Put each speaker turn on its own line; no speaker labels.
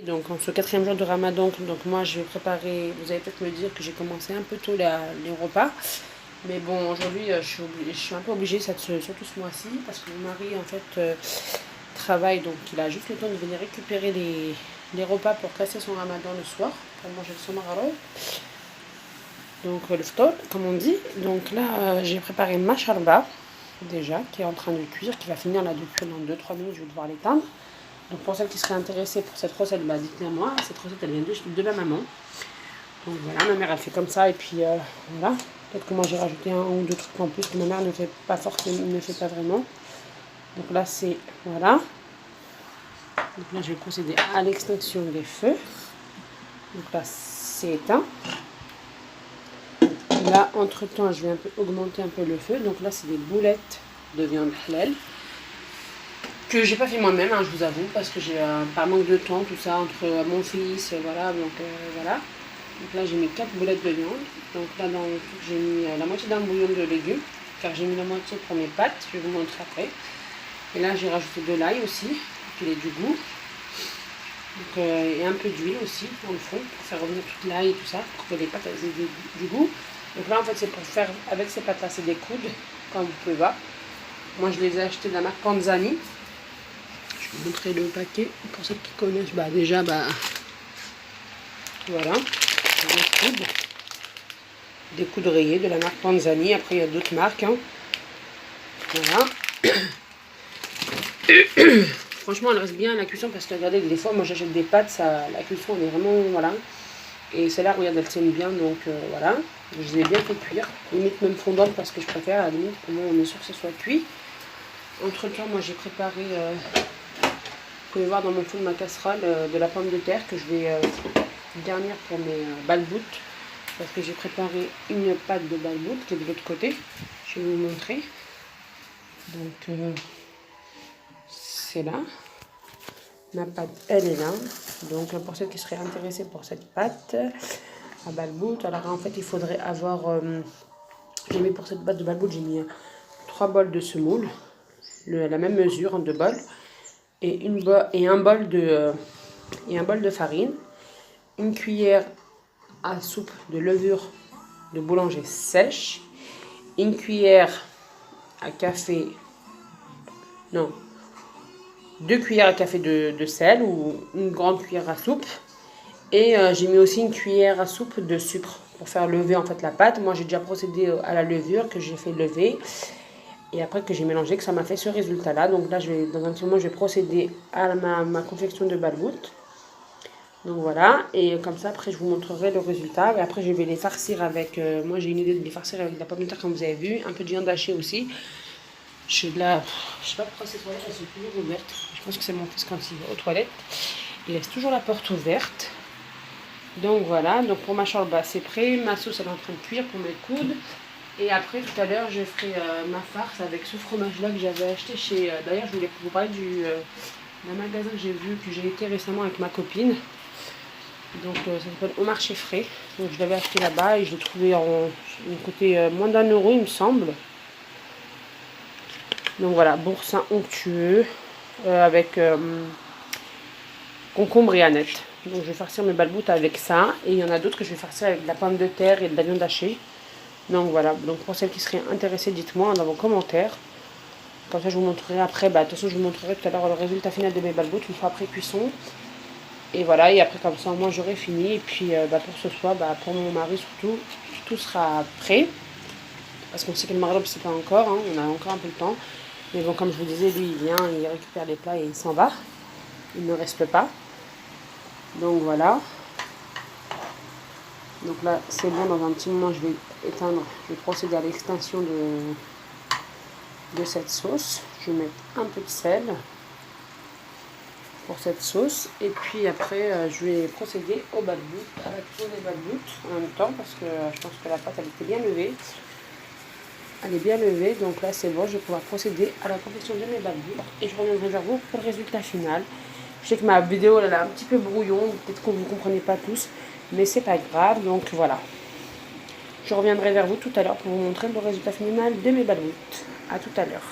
Donc en ce 4e jour de Ramadan, donc moi je vais préparer, vous allez peut-être me dire que j'ai commencé un peu tôt les repas. Mais bon, aujourd'hui je suis un peu obligée, surtout ce mois-ci, parce que mon mari en fait travaille, donc il a juste le temps de venir récupérer les repas pour casser son Ramadan le soir, pour manger le somararo. Donc le ftor, comme on dit. Donc là j'ai préparé ma charba, déjà, qui est en train de cuire, qui va finir là de cuire dans 2-3 minutes, je vais devoir l'éteindre. Donc pour celles qui seraient intéressées pour cette recette, bah dites-le moi. Cette recette elle vient de ma maman. Donc voilà, ma mère elle fait comme ça et puis voilà. Peut-être que moi j'ai rajouté un ou deux trucs en plus que ma mère ne fait pas forcément, ne fait pas vraiment. Donc là c'est voilà. Donc là je vais procéder à l'extinction des feux. Donc là c'est éteint. Là entre temps je vais un peu augmenter un peu le feu. Donc là c'est des boulettes de viande halal. Que j'ai pas fait moi-même, hein, je vous avoue, parce que j'ai par manque de temps, tout ça, entre mon fils, voilà, donc voilà. Donc là j'ai mis 4 boulettes de viande. Donc là dans le truc j'ai mis la moitié d'un bouillon de légumes, car j'ai mis la moitié pour mes pâtes, je vais vous montrer après. Et là j'ai rajouté de l'ail aussi, pour qu'il ait du goût. Donc, et un peu d'huile aussi, dans le fond, pour faire revenir toute l'ail et tout ça, pour que les pâtes aient du goût. Donc là en fait c'est pour faire, avec ces pâtes là, c'est des coudes, comme vous pouvez voir. Moi je les ai achetés de la marque Panzani. Je vais vous montrer le paquet pour ceux qui connaissent. Bah déjà voilà des coudes rayés de la marque Panzani. Après il y a d'autres marques, hein. Voilà. Franchement elle reste bien à la cuisson parce que regardez, des fois moi j'achète des pâtes, la cuisson elle est vraiment voilà. Et celle-là regarde elle tienne bien, donc voilà. Je les ai bien fait cuire, limite même fondante parce que je préfère à la limite pour moi on est sûr que ce soit cuit. Entre temps moi j'ai préparé vous pouvez voir dans mon fond de ma casserole de la pomme de terre que je vais garnir pour mes balboutes. Parce que j'ai préparé une pâte de balboutes qui est de l'autre côté. Je vais vous montrer. Donc c'est là. Ma pâte elle est là. Donc pour ceux qui seraient intéressés pour cette pâte à balboutes. Alors en fait il faudrait avoir... j'ai mis pour cette pâte de balboutes, j'ai mis 3 bols de semoule. La même mesure en 2 bols. Et un bol de farine, une cuillère à soupe de levure de boulanger sèche, une cuillère à café, non, 2 cuillères à café de sel ou une grande cuillère à soupe. Et j'ai mis aussi une cuillère à soupe de sucre pour faire lever en fait la pâte. Moi j'ai déjà procédé à la levure que j'ai fait lever. Et après que j'ai mélangé, que ça m'a fait ce résultat-là. Donc là, dans un petit moment, je vais procéder à ma confection de balboutes. Donc voilà. Et comme ça, après, je vous montrerai le résultat. Et après, je vais les farcir avec... moi, j'ai une idée de les farcir avec de la pomme de terre, comme vous avez vu. Un peu de viande hachée aussi. Je sais pas pourquoi ces toilettes, elles sont toujours ouvertes. Je pense que c'est mon fils quand il va aux toilettes. Il laisse toujours la porte ouverte. Donc voilà. Donc pour ma charba, c'est prêt. Ma sauce, elle est en train de cuire pour mes coudes. Et après, tout à l'heure, je ferai ma farce avec ce fromage-là que j'avais acheté chez... D'ailleurs, je voulais vous parler d'un magasin que j'ai vu, que j'ai été récemment avec ma copine. Donc, ça s'appelle Au Marché Frais. Donc, je l'avais acheté là-bas et je l'ai trouvé côté moins d'1 euro, il me semble. Donc, voilà, boursin onctueux avec concombre et aneth. Donc, je vais farcir mes balboutes avec ça. Et il y en a d'autres que je vais farcir avec de la pomme de terre et de la viande hachée. Donc voilà, donc pour celles qui seraient intéressées, dites-moi dans vos commentaires. Comme ça je vous montrerai après, de toute façon je vous montrerai tout à l'heure le résultat final de mes balboutes, une fois après cuisson. Et voilà, et après comme ça moi j'aurai fini. Et puis pour ce soir, pour mon mari surtout, tout sera prêt. Parce qu'on sait que le mariage c'est pas encore, hein, on a encore un peu de temps. Mais bon, comme je vous disais, lui il vient, il récupère les plats et il s'en va. Il ne reste pas. Donc voilà. Donc là c'est bon, dans un petit moment je vais éteindre, je vais procéder à l'extinction de cette sauce. Je vais mettre un peu de sel pour cette sauce. Et puis après je vais procéder au balboutes, à la cuisson des balboutes en même temps parce que je pense que la pâte elle était bien levée. Elle est bien levée, donc là c'est bon, je vais pouvoir procéder à la confection de mes balboutes. Et je reviendrai vers vous pour le résultat final. Je sais que ma vidéo elle est un petit peu brouillon, peut-être que vous ne comprenez pas tous. Mais c'est pas grave, donc voilà. Je reviendrai vers vous tout à l'heure pour vous montrer le résultat final de mes balboutes. A tout à l'heure.